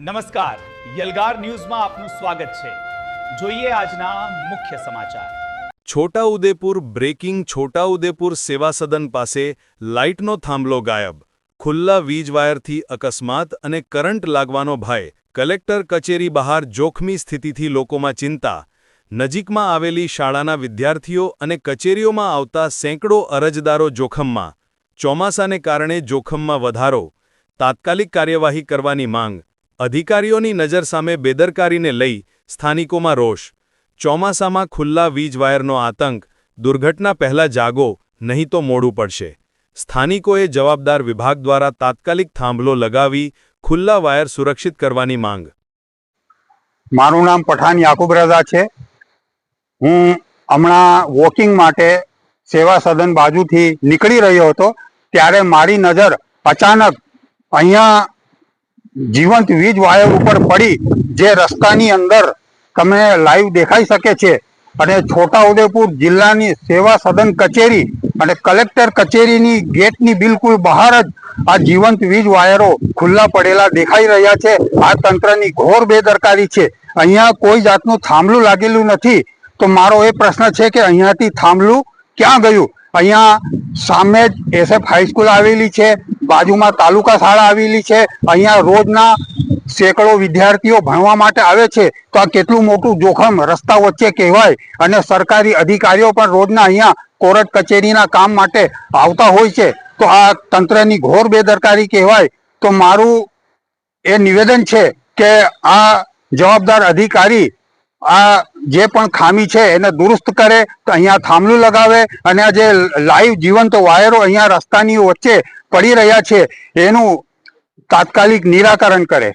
નમસ્કાર, યલગાર ન્યૂઝમાં આપનું સ્વાગત છે। જોઈએ આજના મુખ્ય સમાચાર। છોટાઉદેપુર બ્રેકિંગ છોટાઉદેપુર સેવા સદન પાસે લાઇટનો થાંભલો ગાયબ, ખુલ્લા વીજ વાયરથી અકસ્માત અને કરંટ લાગવાનો ભય, કલેક્ટર કચેરી બહાર જોખમી સ્થિતિથી લોકોમાં ચિંતા, નજીકમાં આવેલી શાળાના વિદ્યાર્થીઓ અને કચેરીઓમાં આવતા સેંકડો અરજદારો જોખમમાં, ચોમાસાને કારણે જોખમમાં વધારો, તાત્કાલિક કાર્યવાહી કરવાની માંગ, અધિકારીઓની નજર સામે બેદરકારીને લઈ સ્થાનિકોમાં રોષ, ચોમાસામાં ખુલ્લા વીજ વાયરનો આતંક, દુર્ઘટના પહેલાં જાગો, નહીં તો મોડું પડશે। સ્થાનિકોએ જવાબદાર વિભાગ દ્વારા તાત્કાલિક થાંભલો લગાવી ખુલ્લા વાયર સુરક્ષિત કરવાની માંગ। મારું નામ પઠાણ યાકુબ રઝા છે। હું હમણાં વોકિંગ માટે સેવા સદન બાજુથી નીકળી રહ્યો હતો ત્યારે મારી નજર અચાનક અહીંયા જીવંત વીજ વાયર ઉપર પડી, જે રસ્તાની અંદર તમે લાઈવ દેખાઈ શકે છે। અને છોટાઉદેપુર જિલ્લાની સેવા સદન કચેરી અને કલેક્ટર કચેરીની ગેટની બિલકુલ બહાર જ આ જીવંત વીજ વાયરો ખુલ્લા પડેલા દેખાઈ રહ્યા છે। આ તંત્રની ઘોર બેદરકારી છે। અહીંયા કોઈ જાતનું થાંભલું લાગેલું નથી, તો મારો એ પ્રશ્ન છે કે અહીંયાથી થાંભલું ક્યાં ગયું? અહીંયા સામે જ એસએફ હાઈસ્કૂલ આવેલી છે, બાજુમાં તાલુકા શાળા આવેલી છે, અહીંયા રોજના સેંકડો વિદ્યાર્થીઓ ભણવા માટે આવે છે, તો આ કેટલું મોટું જોખમ રસ્તા વચ્ચે કહેવાય। અને સરકારી અધિકારીઓ પણ રોજના અહીંયા કોર્ટ કચેરીના કામ માટે આવતા હોય છે, તો આ તંત્રની ઘોર બેદરકારી કહેવાય। તો મારું એ નિવેદન છે કે આ જવાબદાર અધિકારી આ જે પણ ખામી છે એને દુરુસ્ત કરે, તો અહીંયા થાંભલું લગાવે અને આ જે લાઈવ જીવંત વાયરો અહીંયા રસ્તાની વચ્ચે પડી રહ્યા છે એનું તાત્કાલિક નિરાકરણ કરે।